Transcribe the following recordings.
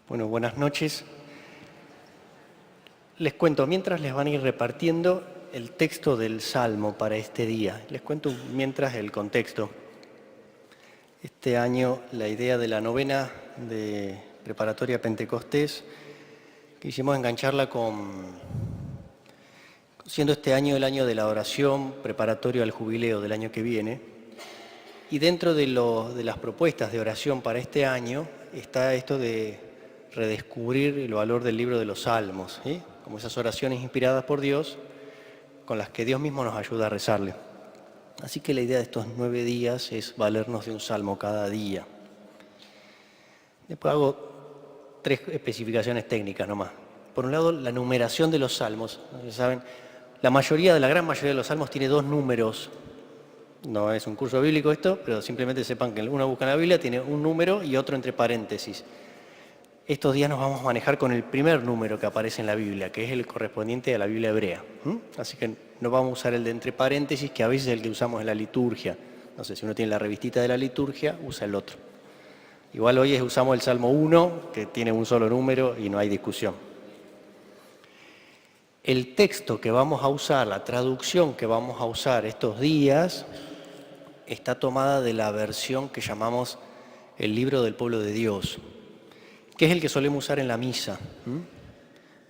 Bueno, buenas noches. Les cuento, mientras les van a ir repartiendo el texto del Salmo para este día. Les cuento mientras el contexto. Este año la idea de la novena de preparatoria Pentecostés, quisimos engancharla siendo este año el año de la oración preparatorio al jubileo del año que viene. Y dentro de las propuestas de oración para este año está esto de redescubrir el valor del libro de los Salmos, ¿sí? Como esas oraciones inspiradas por Dios con las que Dios mismo nos ayuda a rezarle. Así que la idea de estos 9 días es valernos de un salmo cada día. Después hago 3 especificaciones técnicas nomás. Por un lado, la numeración de los salmos. ¿Saben? La gran mayoría de los salmos tiene 2 números. No es un curso bíblico esto, pero simplemente sepan que uno busca en la Biblia, tiene un número y otro entre paréntesis. Estos días nos vamos a manejar con el primer número que aparece en la Biblia, que es el correspondiente a la Biblia hebrea. Así que no vamos a usar el de entre paréntesis, que a veces es el que usamos en la liturgia. No sé, si uno tiene la revistita de la liturgia, usa el otro. Igual hoy usamos el Salmo 1, que tiene un solo número y no hay discusión. El texto que vamos a usar, la traducción que vamos a usar estos días, está tomada de la versión que llamamos el libro del pueblo de Dios, que es el que solemos usar en la misa.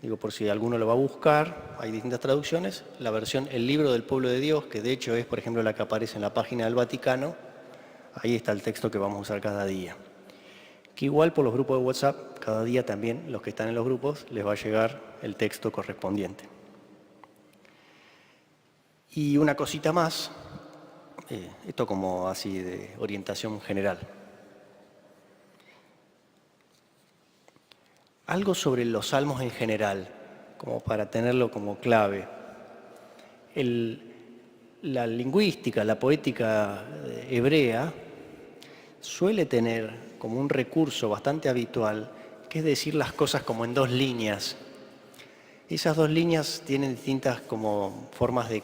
Digo, por si alguno lo va a buscar, hay distintas traducciones. La versión El libro del pueblo de Dios, que de hecho es, por ejemplo, la que aparece en la página del Vaticano, ahí está el texto que vamos a usar cada día. Que igual por los grupos de WhatsApp, cada día también, los que están en los grupos, les va a llegar el texto correspondiente. Y una cosita más, esto como así de orientación general. Algo sobre los salmos en general, como para tenerlo como clave. La lingüística, la poética hebrea, suele tener como un recurso bastante habitual, que es decir las cosas como en 2 líneas. Esas 2 líneas tienen distintas como formas de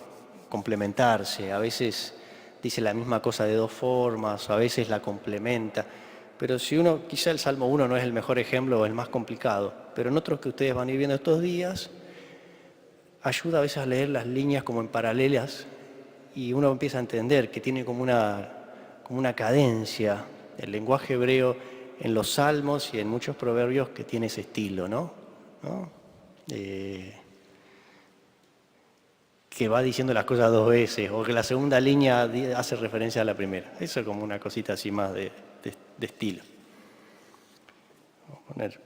complementarse. A veces dice la misma cosa de 2 formas, a veces la complementa. Pero si quizá el Salmo 1 no es el mejor ejemplo o el más complicado, pero en otros que ustedes van a ir viendo estos días, ayuda a veces a leer las líneas como en paralelas y uno empieza a entender que tiene como una cadencia, el lenguaje hebreo en los salmos y en muchos proverbios que tiene ese estilo, ¿no? Que va diciendo las cosas 2 veces, o que la segunda línea hace referencia a la primera. Eso es como una cosita así más de estilo. Vamos a poner,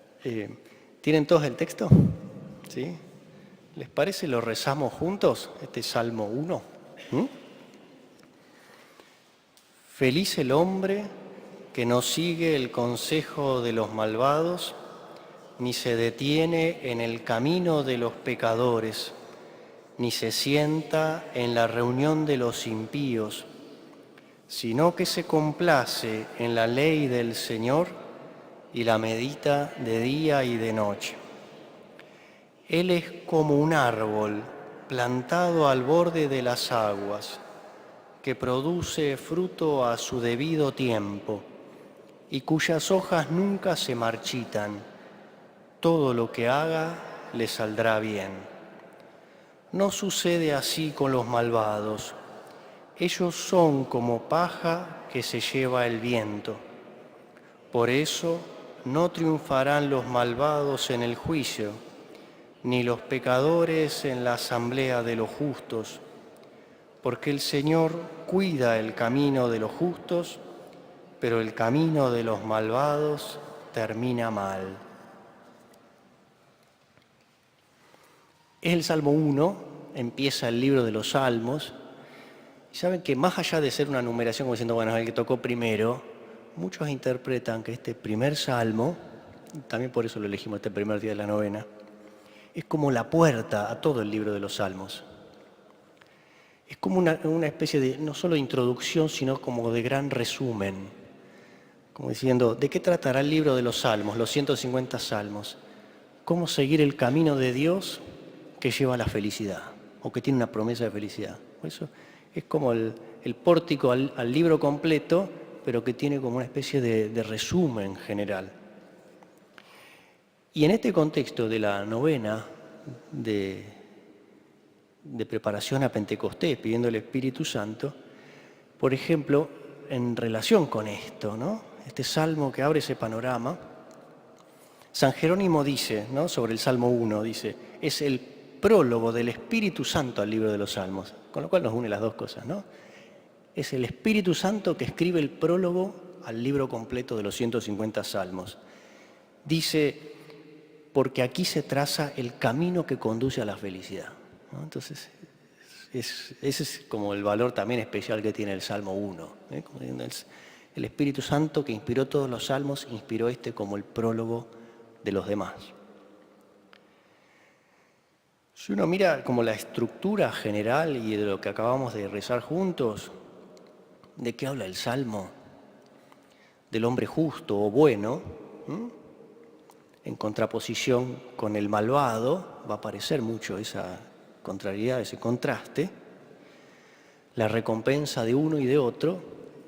¿tienen todos el texto? ¿Sí? ¿Les parece lo rezamos juntos, este Salmo 1? Feliz el hombre que no sigue el consejo de los malvados, ni se detiene en el camino de los pecadores, ni se sienta en la reunión de los impíos, sino que se complace en la ley del Señor y la medita de día y de noche. Él es como un árbol plantado al borde de las aguas, que produce fruto a su debido tiempo y cuyas hojas nunca se marchitan. Todo lo que haga le saldrá bien. No sucede así con los malvados. Ellos son como paja que se lleva el viento. Por eso no triunfarán los malvados en el juicio, ni los pecadores en la asamblea de los justos, porque el Señor cuida el camino de los justos, pero el camino de los malvados termina mal. Es el Salmo 1, empieza el libro de los Salmos, y saben que más allá de ser una numeración, como diciendo, bueno, es el que tocó primero, muchos interpretan que este primer Salmo, también por eso lo elegimos este primer día de la novena, es como la puerta a todo el libro de los Salmos. Es como una especie de, no solo de introducción, sino como de gran resumen. Como diciendo, ¿de qué tratará el libro de los Salmos, los 150 Salmos? ¿Cómo seguir el camino de Dios que lleva a la felicidad, o que tiene una promesa de felicidad? Eso es como el pórtico al libro completo, pero que tiene como una especie de resumen general. Y en este contexto de la novena de preparación a Pentecostés, pidiendo el Espíritu Santo, por ejemplo, en relación con esto, ¿no? Este salmo que abre ese panorama, San Jerónimo dice, ¿no? Sobre el Salmo 1, dice, es el prólogo del Espíritu Santo al libro de los Salmos, con lo cual nos une las dos cosas, ¿no? Es el Espíritu Santo que escribe el prólogo al libro completo de los 150 salmos. Dice, porque aquí se traza el camino que conduce a la felicidad, ¿no? Entonces, ese es como el valor también especial que tiene el Salmo 1. Como el Espíritu Santo que inspiró todos los salmos, inspiró este como el prólogo de los demás. Si uno mira como la estructura general y de lo que acabamos de rezar juntos, ¿de qué habla el Salmo? Del hombre justo o bueno, en contraposición con el malvado, va a aparecer mucho esa contrariedad, ese contraste, la recompensa de uno y de otro,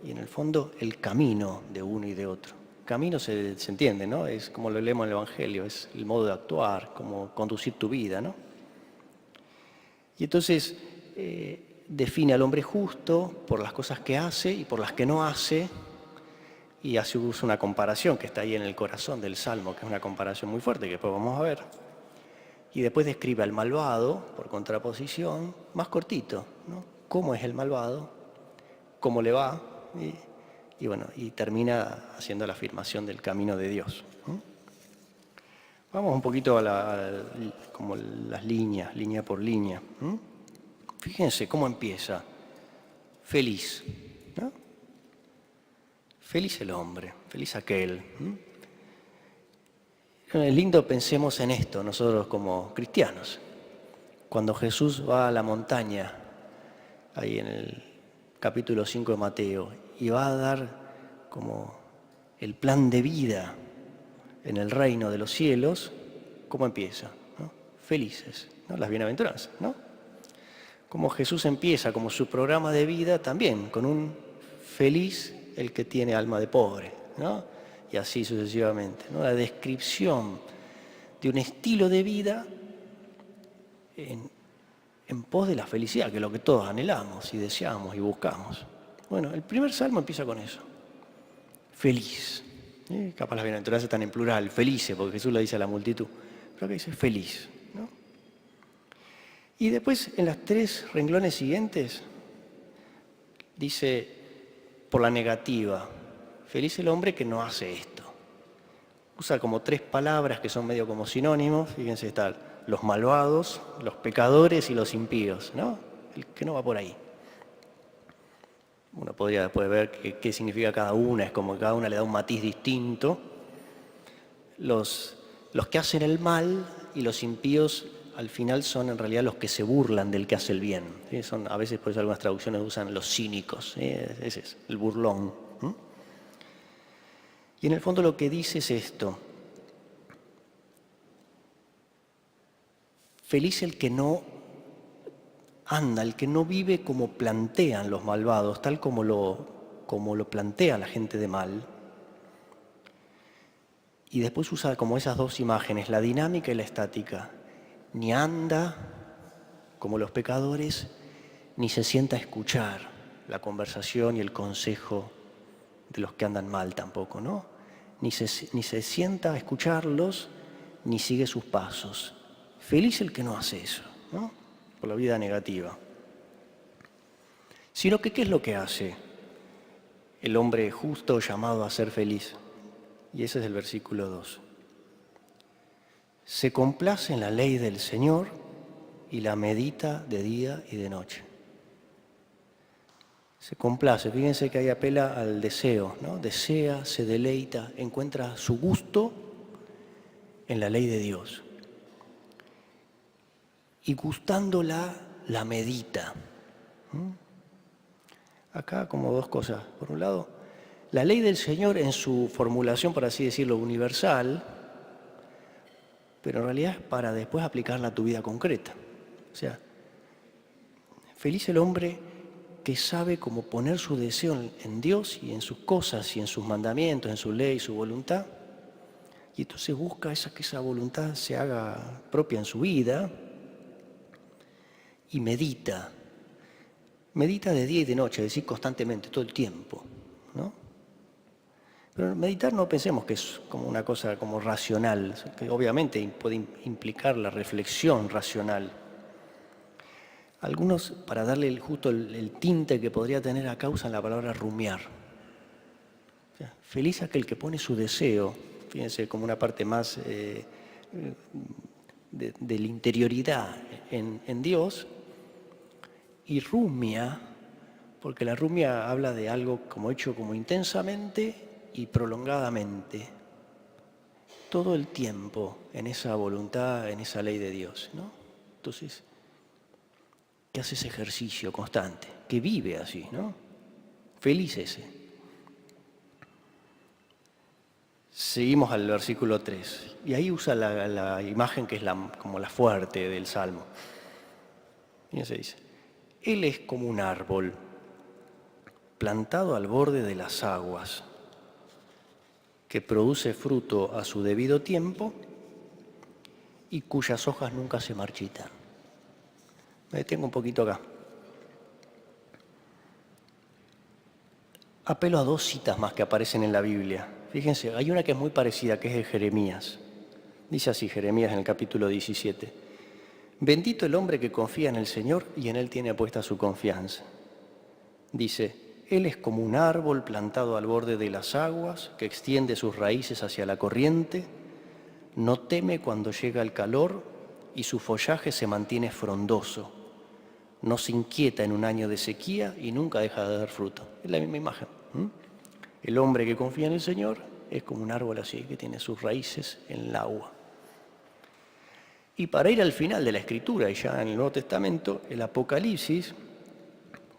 y en el fondo el camino de uno y de otro. Camino se entiende, ¿no? Es como lo leemos en el Evangelio, es el modo de actuar, como conducir tu vida, ¿no? Y entonces define al hombre justo por las cosas que hace y por las que no hace, y hace uso una comparación que está ahí en el corazón del Salmo, que es una comparación muy fuerte que después vamos a ver. Y después describe al malvado, por contraposición, más cortito, ¿no? ¿Cómo es el malvado? ¿Cómo le va? Y bueno, y termina haciendo la afirmación del camino de Dios, ¿no? Vamos un poquito como las líneas, línea por línea, ¿no? Fíjense cómo empieza. Feliz, ¿no? Feliz el hombre, feliz aquel. Es lindo, pensemos en esto nosotros como cristianos. Cuando Jesús va a la montaña, ahí en el capítulo 5 de Mateo, y va a dar como el plan de vida en el reino de los cielos, ¿cómo empieza? ¿No? Felices, ¿no? Las bienaventuranzas, ¿no? Como Jesús empieza como su programa de vida también, con un feliz el que tiene alma de pobre, ¿no? Y así sucesivamente, ¿no? La descripción de un estilo de vida en pos de la felicidad, que es lo que todos anhelamos y deseamos y buscamos. Bueno, el primer salmo empieza con eso. Feliz. Capaz las bienaventuranzas están en plural, felices, porque Jesús le dice a la multitud. Pero acá dice feliz, ¿no? Y después, en las 3 renglones siguientes, dice por la negativa, feliz el hombre que no hace esto. Usa como 3 palabras que son medio como sinónimos. Fíjense, están los malvados, los pecadores y los impíos, ¿no? El que no va por ahí. Uno podría después ver qué significa cada una, es como que cada una le da un matiz distinto. Los que hacen el mal y los impíos al final son en realidad los que se burlan del que hace el bien, ¿sí? Son, a veces por eso algunas traducciones usan los cínicos, ¿sí? Ese es el burlón. Y en el fondo lo que dice es esto: feliz el que no anda, el que no vive como plantean los malvados, tal como lo plantea la gente de mal. Y después usa como esas 2 imágenes, la dinámica y la estática. Ni anda como los pecadores, ni se sienta a escuchar la conversación y el consejo de los que andan mal tampoco, ¿no? Ni se sienta a escucharlos, ni sigue sus pasos. Feliz el que no hace eso, ¿no? Por la vida negativa. Sino que, ¿qué es lo que hace el hombre justo llamado a ser feliz? Y ese es el versículo 2. Se complace en la ley del Señor y la medita de día y de noche. Se complace, fíjense que ahí apela al deseo, ¿no? Desea, se deleita, encuentra su gusto en la ley de Dios. Y gustándola, la medita. Acá como 2 cosas. Por un lado, la ley del Señor en su formulación, por así decirlo, universal, pero en realidad es para después aplicarla a tu vida concreta. O sea, feliz el hombre que sabe cómo poner su deseo en Dios y en sus cosas y en sus mandamientos, en su ley, su voluntad, Y entonces busca que esa voluntad se haga propia en su vida y medita. Medita de día y de noche, es decir, constantemente, todo el tiempo, ¿no? Pero meditar no pensemos que es como una cosa como racional, que obviamente puede implicar la reflexión racional. Algunos, para darle justo el tinte que podría tener acá, usan la palabra rumiar. O sea, feliz aquel que pone su deseo, fíjense, como una parte más de la interioridad en Dios, y rumia, porque la rumia habla de algo como hecho como intensamente y prolongadamente, todo el tiempo en esa voluntad, en esa ley de Dios, ¿no? Entonces, que hace ese ejercicio constante, que vive así, ¿no? Feliz ese. Seguimos al versículo 3, y ahí usa la imagen que es como la fuerte del Salmo. Fíjense, dice, Él es como un árbol plantado al borde de las aguas, que produce fruto a su debido tiempo y cuyas hojas nunca se marchitan. Me detengo un poquito acá. Apelo a 2 citas más que aparecen en la Biblia. Fíjense, hay una que es muy parecida, que es de Jeremías. Dice así Jeremías en el capítulo 17. Bendito el hombre que confía en el Señor y en Él tiene puesta su confianza. Dice, Él es como un árbol plantado al borde de las aguas, que extiende sus raíces hacia la corriente, no teme cuando llega el calor y su follaje se mantiene frondoso. No se inquieta en un año de sequía y nunca deja de dar fruto. Es la misma imagen. El hombre que confía en el Señor es como un árbol así, que tiene sus raíces en el agua. Y para ir al final de la Escritura, y ya en el Nuevo Testamento, el Apocalipsis,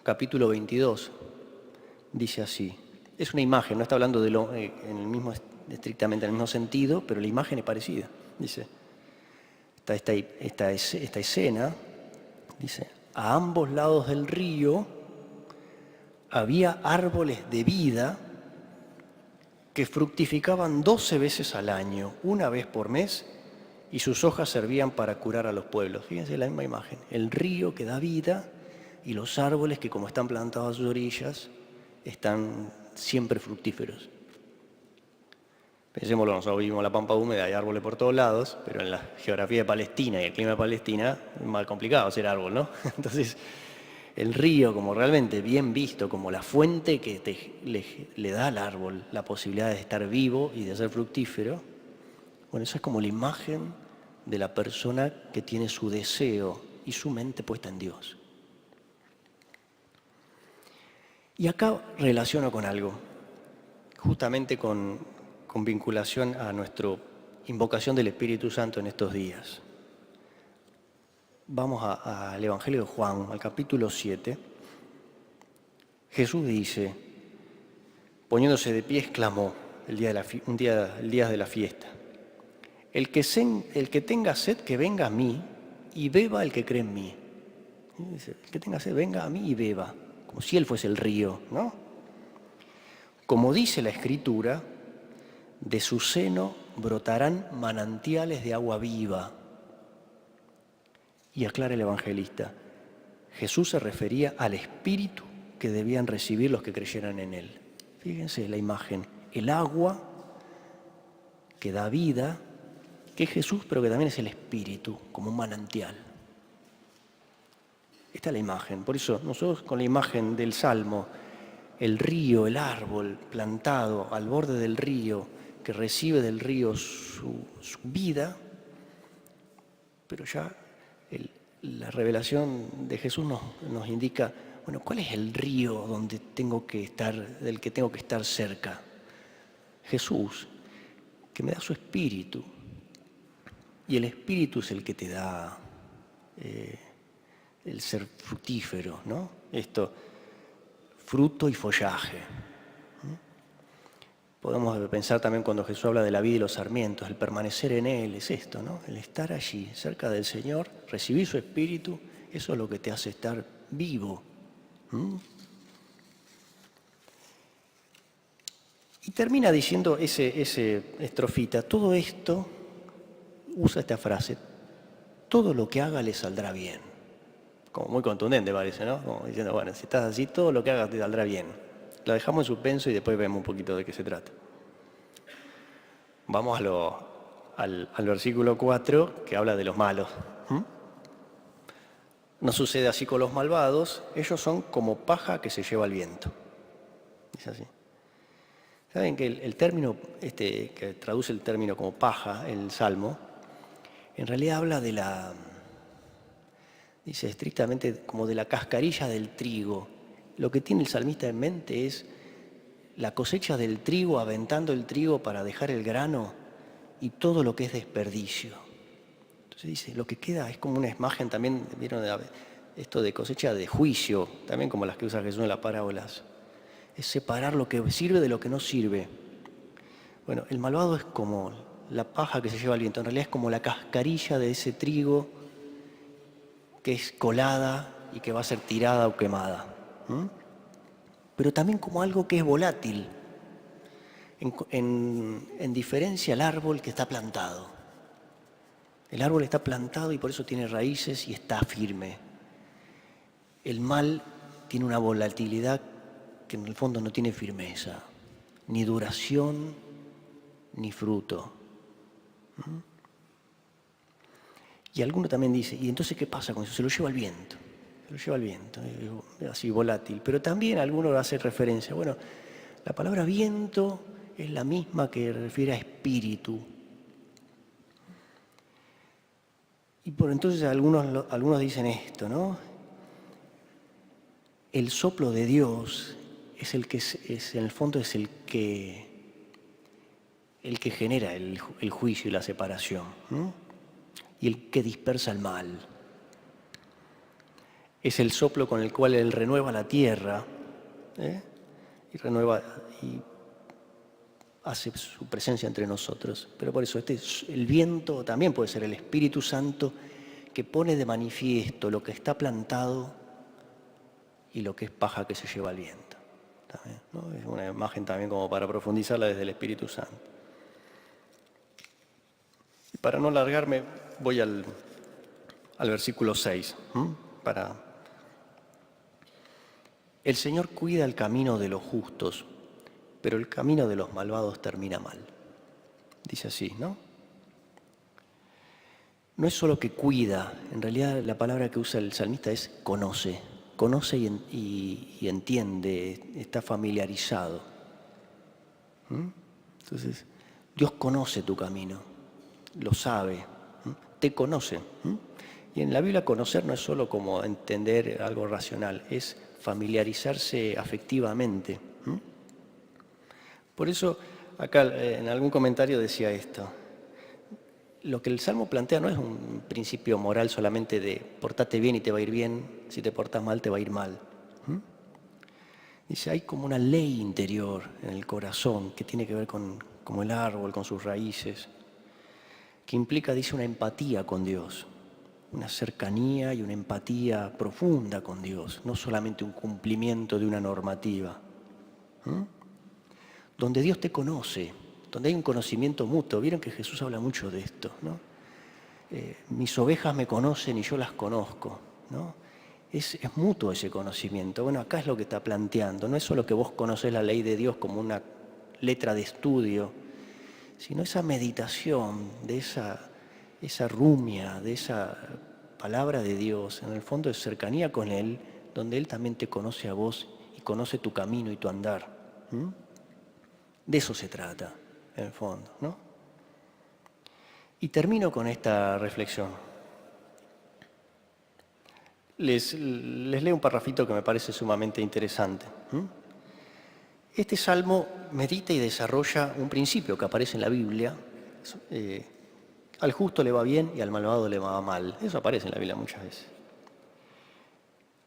capítulo 22, dice así. Es una imagen, no está hablando de estrictamente en el mismo sentido, pero la imagen es parecida. Dice, esta escena, dice, a ambos lados del río había árboles de vida que fructificaban 12 veces al año, una vez por mes, y sus hojas servían para curar a los pueblos. Fíjense la misma imagen, el río que da vida y los árboles que, como están plantados a sus orillas, están siempre fructíferos. Pensémoslo, nosotros vivimos en la pampa húmeda, hay árboles por todos lados, pero en la geografía de Palestina y el clima de Palestina es más complicado ser árbol, ¿no? Entonces, el río, como realmente bien visto, como la fuente que le da al árbol la posibilidad de estar vivo y de ser fructífero, bueno, eso es como la imagen de la persona que tiene su deseo y su mente puesta en Dios. Y acá relaciono con algo, justamente con vinculación a nuestra invocación del Espíritu Santo en estos días. Vamos al Evangelio de Juan, al capítulo 7. Jesús dice, poniéndose de pie, exclamó el día de la fiesta. El que tenga sed, que venga a mí y beba el que cree en mí. Dice, el que tenga sed, venga a mí y beba, como si él fuese el río, ¿no? Como dice la Escritura, de su seno brotarán manantiales de agua viva. Y aclara el evangelista, Jesús se refería al Espíritu que debían recibir los que creyeran en Él. Fíjense la imagen, el agua que da vida, que es Jesús, pero que también es el Espíritu, como un manantial. Esta es la imagen. Por eso nosotros con la imagen del Salmo, el río, el árbol plantado al borde del río, que recibe del río su vida, pero ya la revelación de Jesús nos indica, bueno, ¿cuál es el río del que tengo que estar cerca? Jesús, que me da su espíritu. Y el espíritu es el que te da el ser fructífero, ¿no? Esto, fruto y follaje. Podemos pensar también cuando Jesús habla de la vida y los sarmientos, el permanecer en Él, es esto, ¿no? El estar allí, cerca del Señor, recibir su Espíritu, eso es lo que te hace estar vivo. Y termina diciendo ese estrofita, todo esto, usa esta frase, todo lo que haga le saldrá bien. Como muy contundente parece, ¿no? Como diciendo, bueno, si estás así, todo lo que hagas te saldrá bien. La dejamos en suspenso y después vemos un poquito de qué se trata. Vamos al versículo 4, que habla de los malos. No sucede así con los malvados, ellos son como paja que se lleva el viento. Es así. ¿Saben que el término, que traduce el término como paja, el Salmo, en realidad habla de dice estrictamente como de la cascarilla del trigo? Lo que tiene el salmista en mente es la cosecha del trigo, aventando el trigo para dejar el grano y todo lo que es desperdicio. Entonces dice, lo que queda es como una imagen también, ¿vieron? Esto de cosecha de juicio, también como las que usa Jesús en las parábolas. Es separar lo que sirve de lo que no sirve. Bueno, el malvado es como la paja que se lleva el viento, en realidad es como la cascarilla de ese trigo que es colada y que va a ser tirada o quemada. Pero también como algo que es volátil, en diferencia al árbol que está plantado. El árbol está plantado y por eso tiene raíces y está firme. El mal tiene una volatilidad que en el fondo no tiene firmeza, ni duración, ni fruto. Y alguno también dice, ¿y entonces qué pasa con eso? Se lo lleva el viento. Se lo lleva el viento, así volátil. Pero también alguno hace referencia. Bueno, la palabra viento es la misma que refiere a espíritu. Y por entonces algunos dicen esto, ¿no? El soplo de Dios es el que en el fondo es el que genera el juicio y la separación, ¿no? Y el que dispersa el mal. Es el soplo con el cual Él renueva la tierra, y renueva y hace su presencia entre nosotros. Pero por eso el viento también puede ser el Espíritu Santo que pone de manifiesto lo que está plantado y lo que es paja que se lleva el viento. También, ¿no? Es una imagen también como para profundizarla desde el Espíritu Santo. Y para no alargarme, voy al versículo 6. El Señor cuida el camino de los justos, pero el camino de los malvados termina mal. Dice así, ¿no? No es solo que cuida, en realidad la palabra que usa el salmista es conoce. Conoce y entiende, está familiarizado. Entonces, Dios conoce tu camino, lo sabe, te conoce. Y en la Biblia conocer no es solo como entender algo racional, es familiarizarse afectivamente. Por eso, acá en algún comentario decía esto. Lo que el Salmo plantea no es un principio moral solamente de portate bien y te va a ir bien, si te portas mal te va a ir mal. Dice, hay como una ley interior en el corazón que tiene que ver con como el árbol, con sus raíces, que implica, dice, una empatía con Dios, una cercanía y una empatía profunda con Dios, no solamente un cumplimiento de una normativa. Donde Dios te conoce, donde hay un conocimiento mutuo. Vieron que Jesús habla mucho de esto, ¿no? Mis ovejas me conocen y yo las conozco, ¿no? Es mutuo ese conocimiento. Bueno, acá es lo que está planteando. No es solo que vos conocés la ley de Dios como una letra de estudio, sino esa meditación de esa rumia, de esa palabra de Dios, en el fondo de cercanía con Él, donde Él también te conoce a vos y conoce tu camino y tu andar. De eso se trata, en el fondo, ¿no? Y termino con esta reflexión. Les leo un parrafito que me parece sumamente interesante. Este salmo medita y desarrolla un principio que aparece en la Biblia. Al justo le va bien y al malvado le va mal. Eso aparece en la Biblia muchas veces.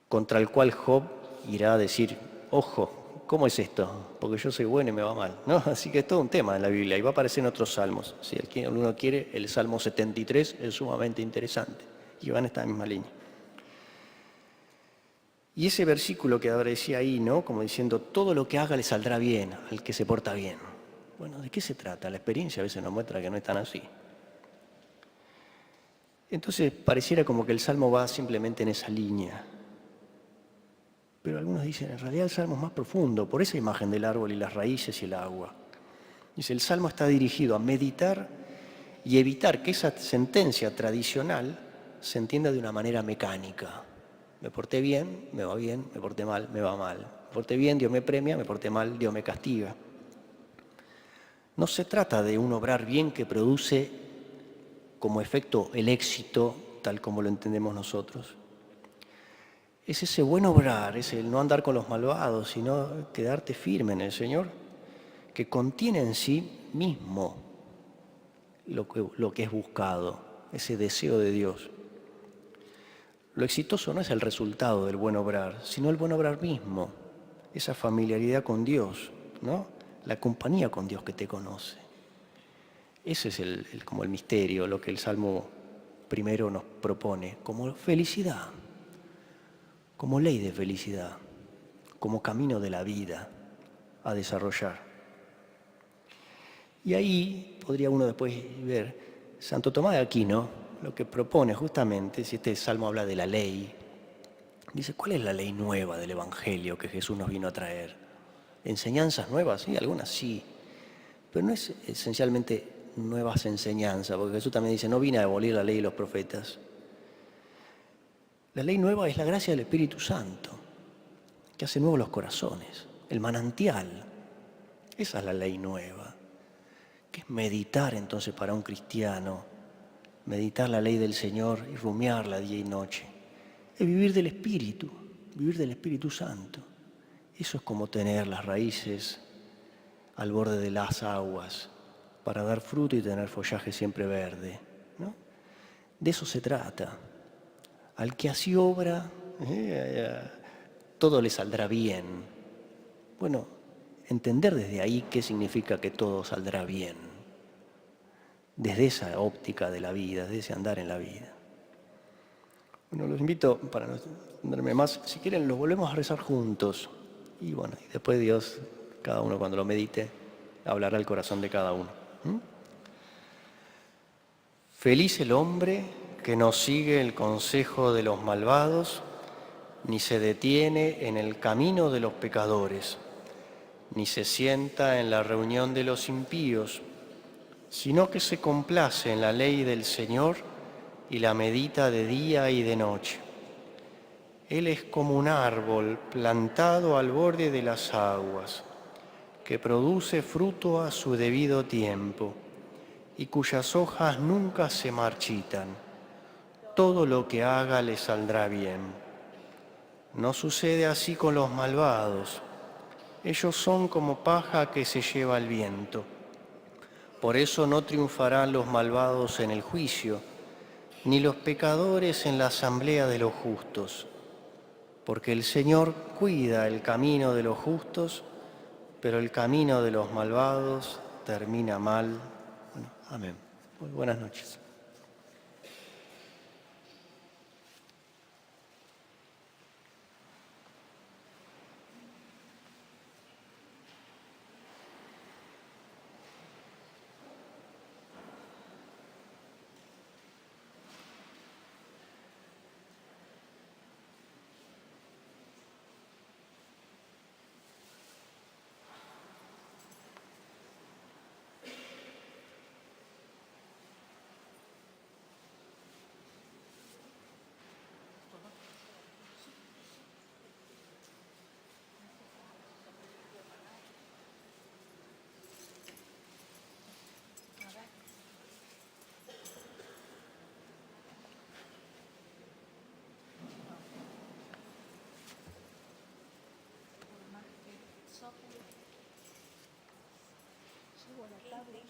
Contra el cual Job irá a decir, ojo, ¿cómo es esto? Porque yo soy bueno y me va mal, ¿no? Así que es todo un tema en la Biblia y va a aparecer en otros salmos. Si uno quiere, el Salmo 73 es sumamente interesante y va en esta misma línea. Y ese versículo que ahora decía ahí, ¿no? Como diciendo, todo lo que haga le saldrá bien al que se porta bien. Bueno, ¿de qué se trata? La experiencia a veces nos muestra que no es tan así. Entonces pareciera como que el Salmo va simplemente en esa línea. Pero algunos dicen, en realidad el Salmo es más profundo, por esa imagen del árbol y las raíces y el agua. Dice, el Salmo está dirigido a meditar y evitar que esa sentencia tradicional se entienda de una manera mecánica. Me porté bien, me va bien, me porté mal, me va mal. Me porté bien, Dios me premia, me porté mal, Dios me castiga. No se trata de un obrar bien que produce como efecto el éxito, tal como lo entendemos nosotros. Es ese buen obrar, es el no andar con los malvados, sino quedarte firme en el Señor, que contiene en sí mismo lo que es buscado, ese deseo de Dios. Lo exitoso no es el resultado del buen obrar, sino el buen obrar mismo, esa familiaridad con Dios, ¿no? La compañía con Dios que te conoce. Ese es como el misterio, lo que el Salmo primero nos propone, como felicidad, como ley de felicidad, como camino de la vida a desarrollar. Y ahí podría uno después ver Santo Tomás de Aquino, lo que propone justamente, si este salmo habla de la ley, dice, ¿cuál es la ley nueva del Evangelio que Jesús nos vino a traer? ¿Enseñanzas nuevas? Sí, algunas sí, pero no es esencialmente nuevas enseñanzas, porque Jesús también dice, no vine a abolir la ley y los profetas. La ley nueva es la gracia del Espíritu Santo, que hace nuevos los corazones, el manantial. Esa es la ley nueva. ¿Qué es meditar entonces para un cristiano? Meditar la ley del Señor y rumiarla día y noche. Es vivir del Espíritu Santo. Eso es como tener las raíces al borde de las aguas para dar fruto y tener follaje siempre verde, ¿no? De eso se trata. Al que así obra, todo le saldrá bien. Bueno, entender desde ahí qué significa que todo saldrá bien. Desde esa óptica de la vida, desde ese andar en la vida. Bueno, los invito, para no extenderme más, si quieren lo volvemos a rezar juntos. Y bueno, y después Dios, cada uno cuando lo medite, hablará al corazón de cada uno. Feliz el hombre que no sigue el consejo de los malvados, ni se detiene en el camino de los pecadores, ni se sienta en la reunión de los impíos, sino que se complace en la ley del Señor y la medita de día y de noche. Él es como un árbol plantado al borde de las aguas, que produce fruto a su debido tiempo y cuyas hojas nunca se marchitan. Todo lo que haga le saldrá bien. No sucede así con los malvados. Ellos son como paja que se lleva el viento. Por eso no triunfarán los malvados en el juicio, ni los pecadores en la asamblea de los justos. Porque el Señor cuida el camino de los justos, pero el camino de los malvados termina mal. Bueno, amén. Muy buenas noches. Buenas tardes.